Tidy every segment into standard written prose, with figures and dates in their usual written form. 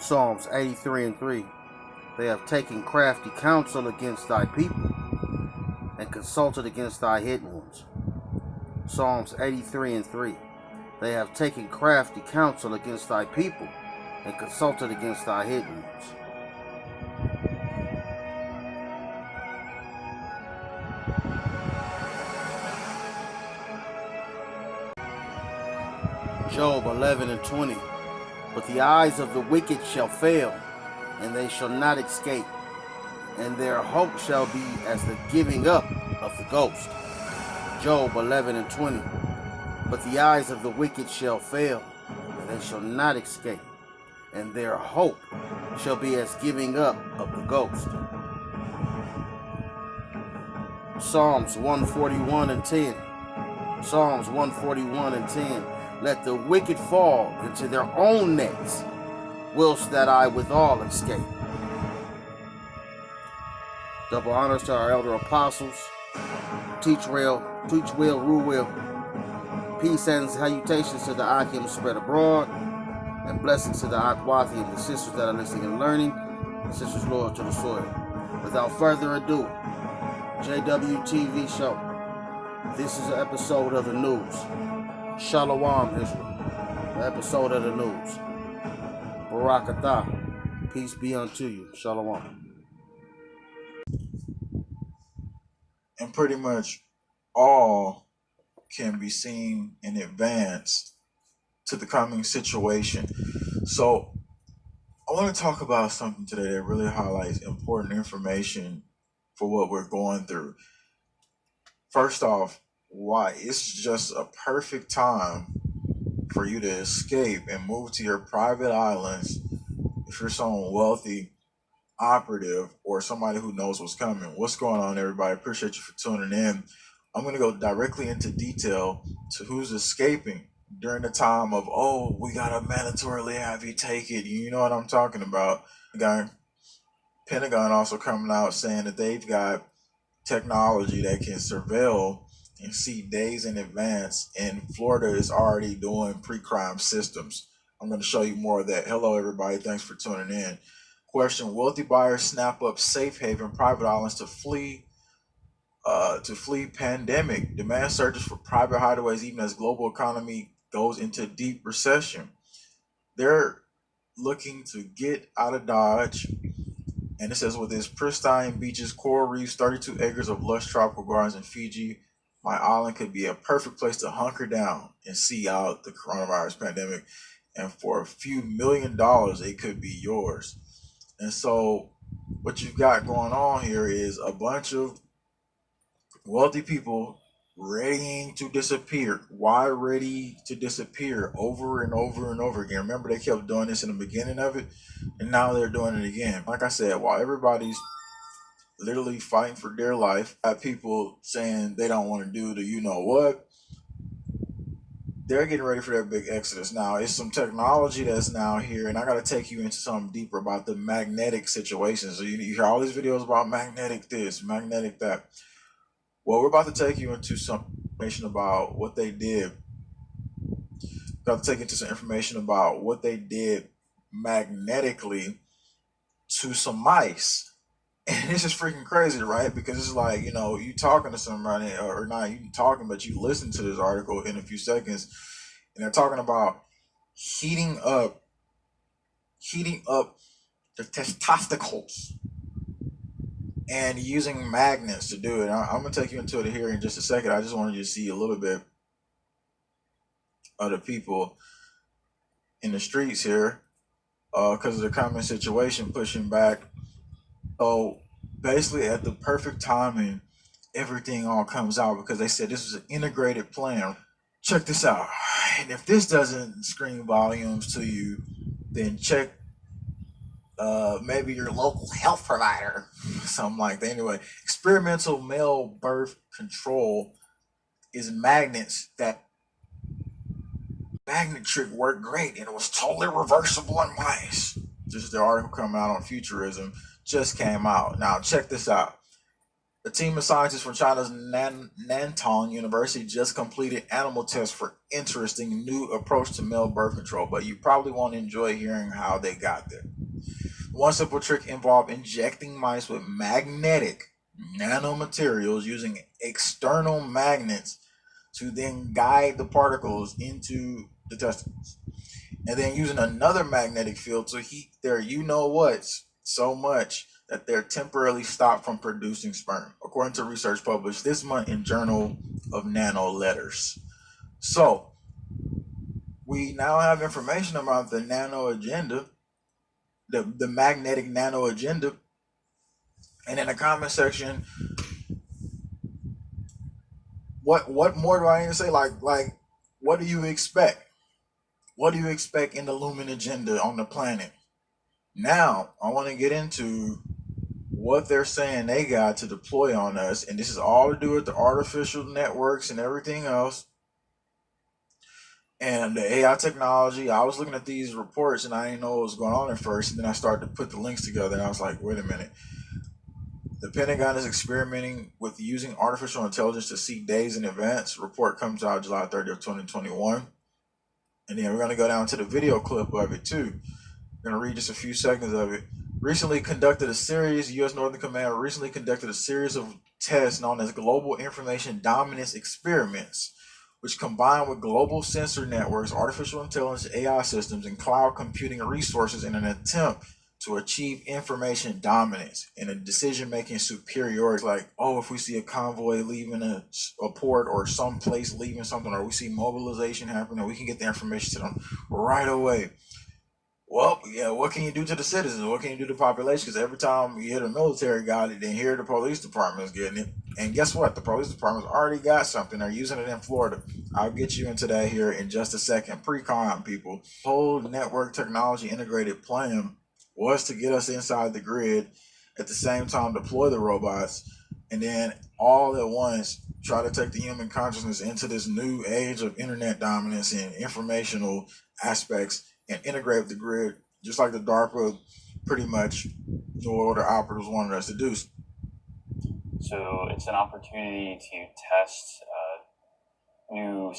Psalms 83 and 3. They have taken crafty counsel against thy people, and consulted against thy hidden ones. Psalms 83 and 3. They have taken crafty counsel against thy people, and consulted against thy hidden ones. Job 11 and 20. But the eyes of the wicked shall fail, and they shall not escape, and their hope shall be as the giving up of the ghost. Job 11 and 20. But the eyes of the wicked shall fail, and they shall not escape, and their hope shall be as giving up of the ghost. Psalms 141 and 10. Psalms 141 and 10. Let the wicked fall into their own nets, whilst that I withal escape. Double honors to our elder apostles. Teach well, rule well. Peace and salutations to the Akim spread abroad, and blessings to the Akwathi and the sisters that are listening and learning, the sisters loyal to the soil. Without further ado, JWTV Show. This is an episode of the news. Shalom, Israel. The episode of the news. Barakatah. Peace be unto you. Shalom. And pretty much all can be seen in advance to the coming situation. So I want to talk about something today that really highlights important information for what we're going through. First off, why it's just a perfect time for you to escape and move to your private islands if you're someone wealthy, operative, or somebody who knows what's coming. What's going on, everybody? Appreciate you for tuning in. I'm going to go directly into detail to who's escaping during the time of, oh, we got to mandatorily have you take it. You know what I'm talking about. Pentagon also coming out saying that they've got technology that can surveil and see days in advance, and Florida is already doing pre-crime systems. I'm going to show you more of that. Hello, everybody. Thanks for tuning in. Question: wealthy buyers snap up safe haven private islands to flee pandemic. Demand surges for private hideaways even as global economy goes into deep recession. They're looking to get out of Dodge. And it says, with its pristine beaches, coral reefs, 32 acres of lush tropical gardens in Fiji, my island could be a perfect place to hunker down and see out the coronavirus pandemic. And for a few $1 million, it could be yours. And so what you've got going on here is a bunch of wealthy people readying to disappear. Why ready to disappear? Over and over and over again. Remember, they kept doing this in the beginning of it, and now they're doing it again. Like I said, while everybody's literally fighting for their life, got people saying they don't want to do the you know what. They're getting ready for their big exodus. Now, it's some technology that's now here, and I got to take you into something deeper about the magnetic situation. So you hear all these videos about magnetic this, magnetic that. Well, we're about to take you into some information about what they did. Got to take you into some information about what they did magnetically to some mice. And it's just freaking crazy, right? Because it's like, you talking to somebody, or not you talking, but you listen to this article in a few seconds, and they're talking about heating up the testicles and using magnets to do it. I'm going to take you into it here in just a second. I just wanted you to see a little bit of the people in the streets here because of the common situation pushing back. So basically at the perfect timing, everything all comes out because they said this was an integrated plan. Check this out. And if this doesn't scream volumes to you, then check maybe your local health provider, something like that. Anyway, experimental male birth control is magnets. That magnet trick worked great, and it was totally reversible in mice. Just the article coming out on futurism just came out. Now check this out. A team of scientists from China's Nantong University just completed animal tests for interesting new approach to male birth control, but you probably won't enjoy hearing how they got there. One simple trick involved injecting mice with magnetic nanomaterials using external magnets to then guide the particles into the testicles. And then using another magnetic field to heat their you know what's so much that they're temporarily stopped from producing sperm, according to research published this month in Journal of Nano Letters. So we now have information about the nano agenda, the magnetic nano agenda. And in the comment section, what more do I need to say? Like what do you expect? What do you expect in the Lumen agenda on the planet? Now I want to get into what they're saying they got to deploy on us, and this is all to do with the artificial networks and everything else and the AI technology. I was looking at these reports and I didn't know what was going on at first, and then I started to put the links together and I was like, wait a minute. The Pentagon is experimenting with using artificial intelligence to see days in advance. Report comes out July 30th, 2021. And then we're going to go down to the video clip of it too. I'm going to read just a few seconds of it. U.S. Northern Command recently conducted a series of tests known as Global Information Dominance Experiments, which combine with global sensor networks, artificial intelligence, AI systems, and cloud computing resources in an attempt to achieve information dominance and a decision-making superiority. Like, oh, if we see a convoy leaving a port or some place leaving something, or we see mobilization happening, we can get the information to them right away. Well, yeah, what can you do to the citizens? What can you do to the population? Because every time you hit a military guy, then here the police department is getting it. And guess what? The police department's already got something. They're using it in Florida. I'll get you into that here in just a second. Pre-con, people. Whole network technology integrated plan was to get us inside the grid, at the same time deploy the robots, and then all at once try to take the human consciousness into this new age of internet dominance and informational aspects and integrate with the grid, just like the DARPA pretty much what the operatives wanted us to do. So it's an opportunity to test new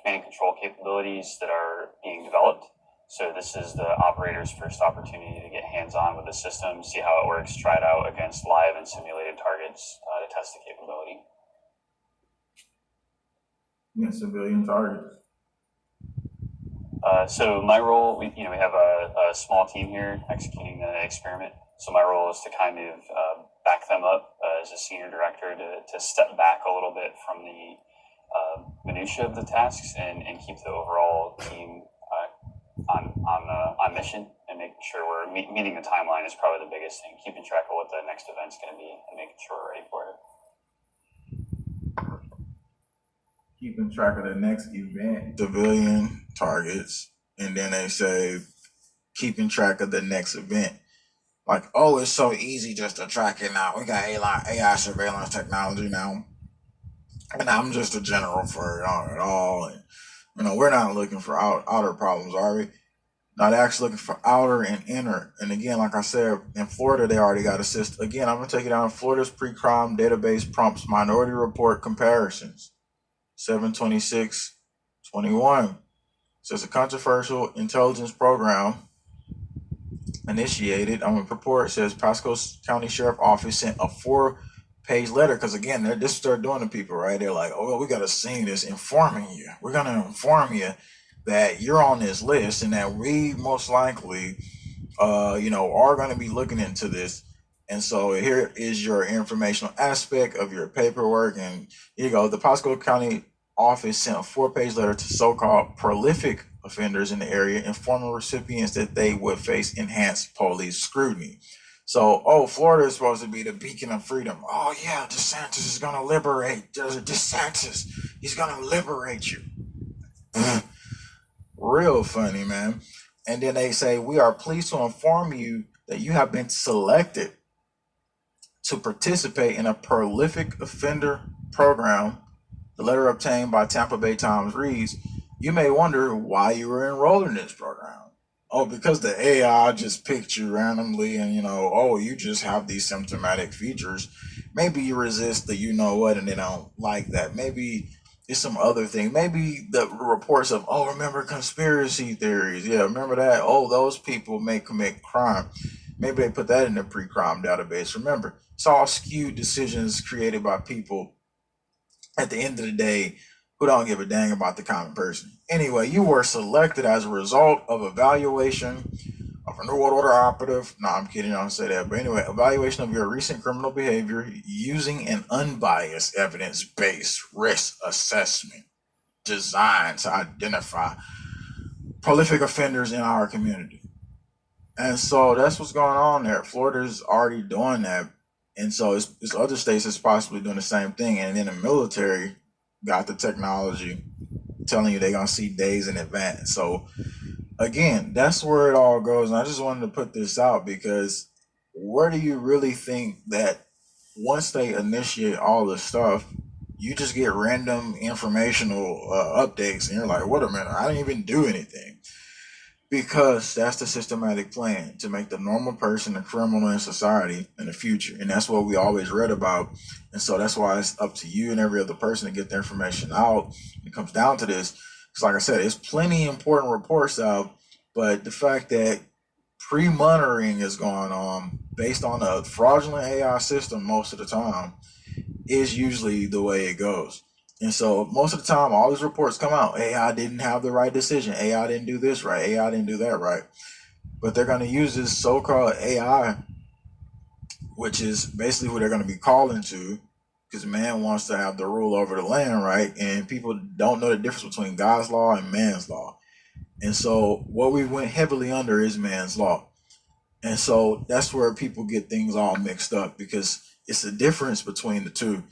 command and control capabilities that are being developed. So this is the operator's first opportunity to get hands-on with the system, see how it works, try it out against live and simulated targets to test the capability. Yeah, civilian targets. So my role, we have a small team here executing the experiment. So my role is to kind of back them up as a senior director to step back a little bit from the minutia of the tasks and keep the overall team on mission and making sure we're meeting the timeline is probably the biggest thing. Keeping track of what the next event's going to be and making sure we're ready for it. Keeping track of the next event, civilian targets, and then they say keeping track of the next event. Like, oh, it's so easy just to track it now. We got AI surveillance technology now, and I'm just a general for it all. And we're not looking for outer problems, are we? Not actually looking for outer and inner. And again, like I said, in Florida, they already got a system. Again, I'm gonna take it down. Florida's pre-crime database prompts minority report comparisons. 7/26/21 says a controversial intelligence program initiated. Report says Pasco County Sheriff Office sent a 4-page letter, because again, this they're doing to people, right? They're like, oh, well, we got to see this, informing you. We're gonna inform you that you're on this list and that we most likely, are going to be looking into this. And so here is your informational aspect of your paperwork. And here you go. The Pasco County office sent a 4-page letter to so-called prolific offenders in the area, informing recipients that they would face enhanced police scrutiny. So, Florida is supposed to be the beacon of freedom. Oh yeah, DeSantis is going to liberate. DeSantis, he's going to liberate you. Real funny, man. And then they say, we are pleased to inform you that you have been selected to participate in a prolific offender program. The letter obtained by Tampa Bay Times reads, you may wonder why you were enrolled in this program. oh, because the AI just picked you randomly and, oh, you just have these symptomatic features. Maybe you resist the you know what and they don't like that. Maybe it's some other thing. Maybe the reports of, oh, remember conspiracy theories. Yeah, remember that? Oh, those people may commit crime. Maybe they put that in the pre crime database. Remember, it's all skewed decisions created by people at the end of the day who don't give a dang about the common person. Anyway, you were selected as a result of evaluation of a New World Order operative. No, I'm kidding. I don't say that. But anyway, evaluation of your recent criminal behavior using an unbiased evidence-based risk assessment designed to identify prolific offenders in our community. And so that's what's going on there. Florida's already doing that. And so it's other states that's possibly doing the same thing. And then the military got the technology telling you they're going to see days in advance. So again, that's where it all goes. And I just wanted to put this out because where do you really think that once they initiate all this stuff, you just get random informational updates and you're like, wait a minute, I didn't even do anything. Because that's the systematic plan to make the normal person a criminal in society in the future. And that's what we always read about. And so that's why it's up to you and every other person to get the information out. When it comes down to this, because like I said, it's plenty important reports out, but the fact that pre-monitoring is going on based on a fraudulent AI system most of the time is usually the way it goes. And so most of the time, all these reports come out. AI didn't have the right decision. AI didn't do this right. AI didn't do that right. But they're going to use this so-called AI, which is basically who they're going to be calling to, because man wants to have the rule over the land, right? And people don't know the difference between God's law and man's law. And so what we went heavily under is man's law. And so that's where people get things all mixed up because it's the difference between the two.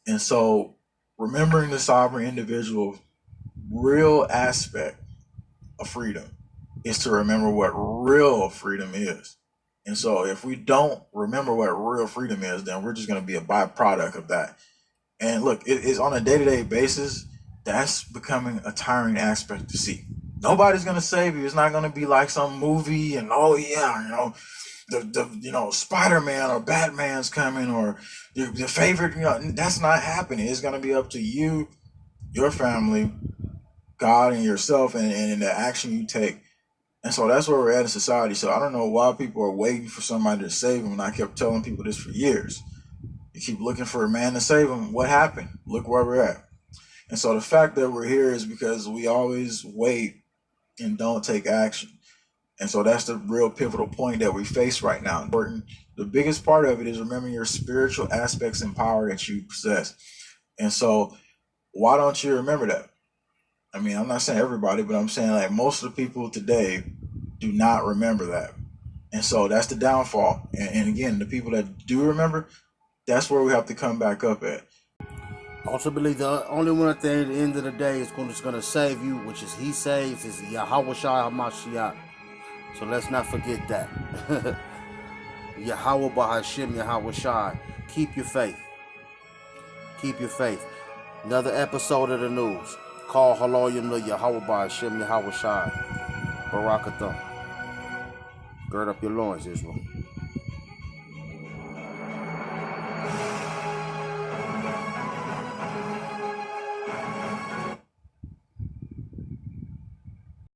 And so remembering the sovereign individual real aspect of freedom is to remember what real freedom is. And so if we don't remember what real freedom is, then we're just going to be a byproduct of that. And look, it's on a day-to-day basis, that's becoming a tiring aspect to see. Nobody's going to save you. It's not going to be like some movie and, oh yeah, the Spider-Man or Batman's coming or your favorite, that's not happening. It's going to be up to you, your family, God, and yourself, and the action you take. And so that's where we're at in society. So I don't know why people are waiting for somebody to save them. And I kept telling people this for years. You keep looking for a man to save them. What happened? Look where we're at. And so the fact that we're here is because we always wait and don't take action. And so that's the real pivotal point that we face right now. Important. The biggest part of it is remembering your spiritual aspects and power that you possess. And so why don't you remember that? I mean, I'm not saying everybody, but I'm saying like most of the people today do not remember that. And so that's the downfall. And again, the people that do remember, that's where we have to come back up at. Ultimately, the only one thing at the end of the day is going to save you, which is He saves, is Yahweh Shai HaMashiach. So let's not forget that. Yahweh Bahashim, Yahweh Shai. Keep your faith. Keep your faith. Another episode of the news. Call Haloyim to Yahweh Bahashim, Yahweh Shai. Barakathon. Gird up your loins, Israel.